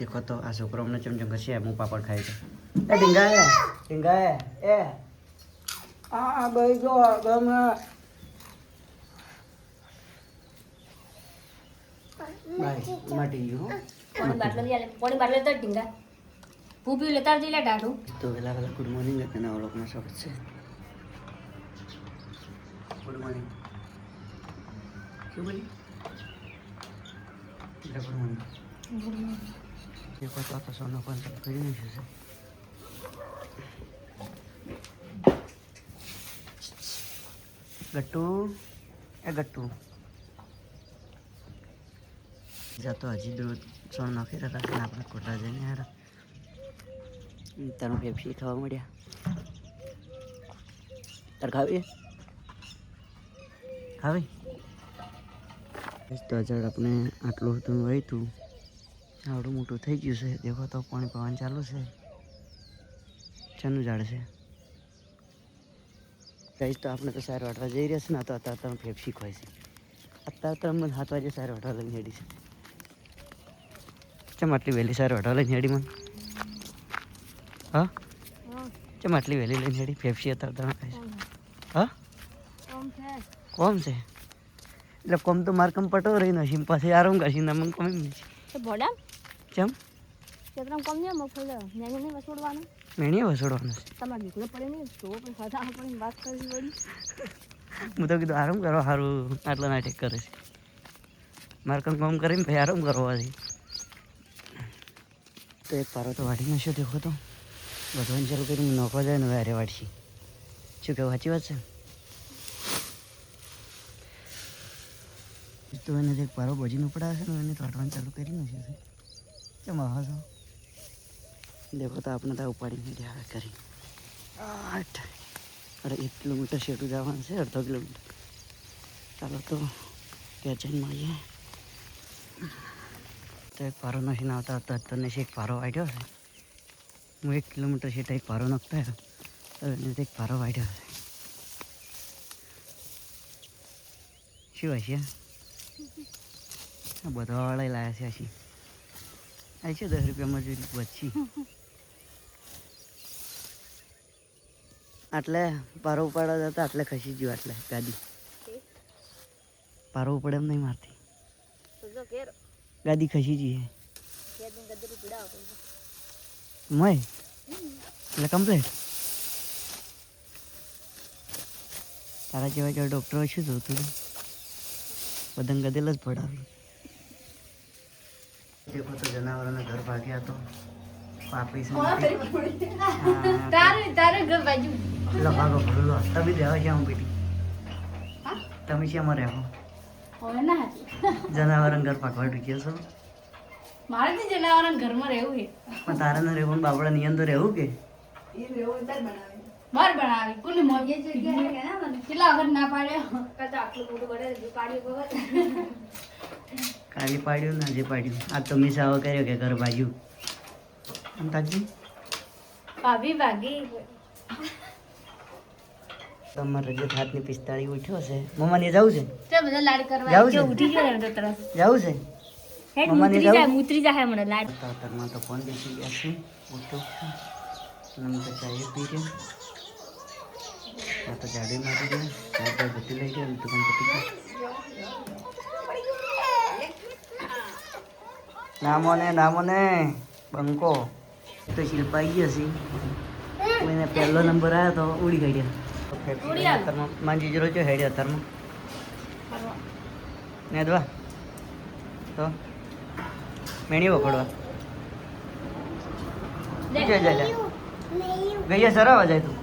देखो तो आ छोकरो अमने चमचम कशी है मुँह पापड़ खाए છે એ ઢીંગા એ આ ભાઈ જો ગમે ભાઈ માટી ગયું પાણી બાટલો તો ઢીંગા પૂપી લેતા જઈ લે ડાઢું તો વેલા ગુડ મોર્નિંગ અને અવલોકમાં સ્વાગત છે ગુડ મોર્નિંગ શું બોલી ગુડ મોર્નિંગ देखो तो आप सोना कौन सा करी नहीं से गट्टू ए गट्टू जातो हजी दूर सोना नाखी रहा था आपने कोटा जाने यार तारू पेप्सी खावा मळ्या तार खावी तो अजर अपने आटलू હતું વહી તું આવડું મોટું થઈ ગયું છે દેખો તો પાણી પવન ચાલુ છે ચાનું ઝાડ છે કહીશ તો આપણે તો સાર વાટવા જઈ રહ્યા છે ને તો અત્યારે તમે ફેફસી ખોય છે અત્યારે તો મને 7 વાગે સાર વાટવા લઈને હેડી છે ચમ આટલી વહેલી સાર વાટવા લઈને હેડી મને હા ચમ આટલી વહેલી લઈને હેડી ફેફસી અત્યારે તમે ખાય છે હા કોમ છે એટલે કોમ તો માર કમ પટો રહી નસીમ પાસે આરામ કરશી ને મને કોમ તો ભોડા ચમ ચેતરામ કોમ ને મફળ મેને નહીં વસોડવાનું મેણીએ વસોડવાનું છે તમારે નીકળે પડે નહીં તો પણ ખાતા આપણે વાત કરી વળી હું તો કીધું આરામ કરો સારું આટલા નાટક કરે છે મારે કામ કરીને ભાઈ આરામ કરવાથી તો એક પારો તો વાટી નાખ્યો દેખો તો બધું ચાલુ કરીને નોખવા જાય ને અરે વાટશી શું કહેવું સાચી વાત છે તો એને એક પારો બજીને ઉપડાવે છે ને એને વાટવાનું ચાલુ કરી નાખ્યું છે કેમ આવો છો દેખો તો આપણે તો ઉપાડીને આવે કરી 8 અરે 1 કિલોમીટર શેટું જવાનું છે 1/2 કિલોમીટર ચાલો તો ત્યાં જઈને મળીએ તો એક પારો નથી આવતા હતા તને એક પારો વાટ્યો છે હું 1 કિલોમીટર શેટા એક પારો નાખતા તો એને એક પારો વાટ્યો છે શું હશે બધા વાળા લાયા છે હજી આ છે 10 રૂપિયા મજૂરી બચી આટલે પારો ઉપાડવા જતા આટલે ખસી ગયો આટલે ગાડી પારો ઉપડે એમ નહીં મારતી ગાડી ખસી જઈએ મય એટલે કમ્પ્લેટ તારા જેવા જેવા ડૉક્ટરો શું જોતું બધાને ગદેલ જ પડાવ્યું देखो तो जनावरों घर भाग्या तो पापी से તારે ઘર બાજુ लो भागो भूलो तभी देवा जाऊं बेटी તમે શેમાં રહો હવે ના જનાવરોं घर પકવાડ ગયો છો મારે તો જનાવરોના ઘરમાં રહેવું છે પણ તારે ન રહેવું બાબડા ની અંદર રહેવું કે એ રહેવું તાર બનાવે બાર બનાવી કોને મોજે જગ્યા કે ના મને કેટલા વખત ના પાડ્યો કતા આટલું મોટું બડે જો પાડ્યો વખત કાલી પાડ્યું ને આજે પાડ્યું આ તો મિસાવો કર્યો કે ઘર બાજુ અંતાજી ભાભી ભાગી તમારે રજત હાથની પિસ્તાળી ઉઠ્યો છે મમ્માને જવું છે તે બધા લાડ કરવા જાવું છે? જો ઉઠી ગયો ને તો તરત જવું છે હેડ મમ્માને મુતરી જાય મને લાડ તાતરમાં તો ફોન બેસી ગયા છે ઉઠો અને તો ચાય પી રહ્યા આ તો જાડી મારી ગયા ચાય તો ઘટી લઈ ગયા તો પણ ઘટી ગયા નામો ને બંકો તો શિલ્પાઈ ગયો છે મને પહેલો નંબર આવ્યો તો ઉડી ગયા માંજી જરો છો હેડ્યા અત્યારમાં ને દવા તો મેણી વખોડવા જાય ગઈએ સરાવા જાય તું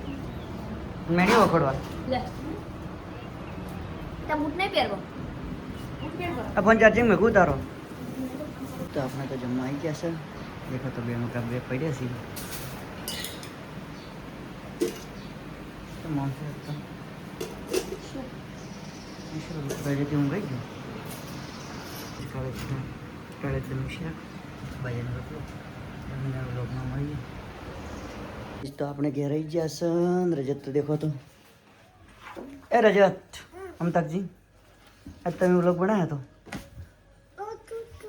મેણી વખોડવા લે તા બૂટ નહીં પહેરવો આ ફોન ચાર્જિંગ મેં ઉતારો તો આપણે તો જમવા આવી ગયા છે દેખો તો બે મકા બે પડ્યા છે તો માણસો હું ગઈ ગયો કાલે તમે શાક ભાઈનો રોટલો તમને વ્લોગમાં મળીએ તો આપણે ઘેર આવી ગયા છે રજત તો દેખો તો એ રજત અમતાકજી આજ તમે વ્લોગ બનાવ્યો હતો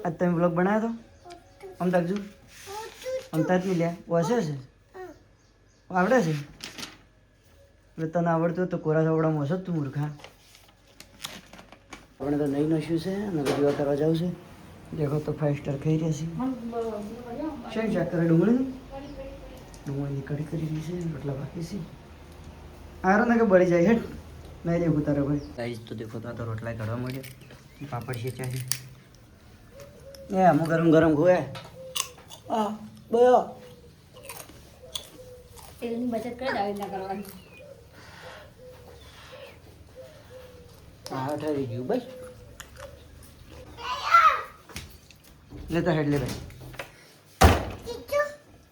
આજ તમે વ્લોગ બનાવ્યો હતો આમ તાકજો આમ તાક નહીં લ્યા વાસે છે આવડે છે એટલે તને આવડતું હોય તો કોરા ચોપડામાં હશો જ તું મૂર્ખા આપણે તો નહીં નશ્યું છે અને બધું કરવા જવું છે દેખો તો 5 સ્ટાર ખાઈ રહ્યા છે શું ચેક કરે ડુંગળીની કઢી કરી રહી છે રોટલા બાકી છે આરો ને કે બળી જાય હેઠ નહીં દેખું તારે ભાઈ ગાઈસ તો દેખો તો આ તો રોટલા કાઢવા મળ્યો પાપડ શેચ્યા છે એ અમુક ગરમ ગરમ ખોએ આ બયો તેલની બચત કરે આવી ના કરવાની હા ઠરી ગયું બસ લેતા હેડ લે ભાઈ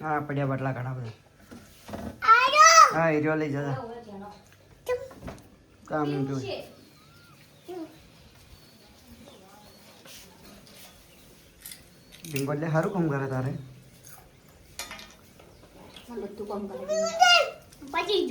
હા પડ્યા બાટલા ઘણા બધા હા એરિયો લઈ જતા કામ જોઈ ડિંગોલે સારું કામ કરે તારે બધું કામ કરે પછી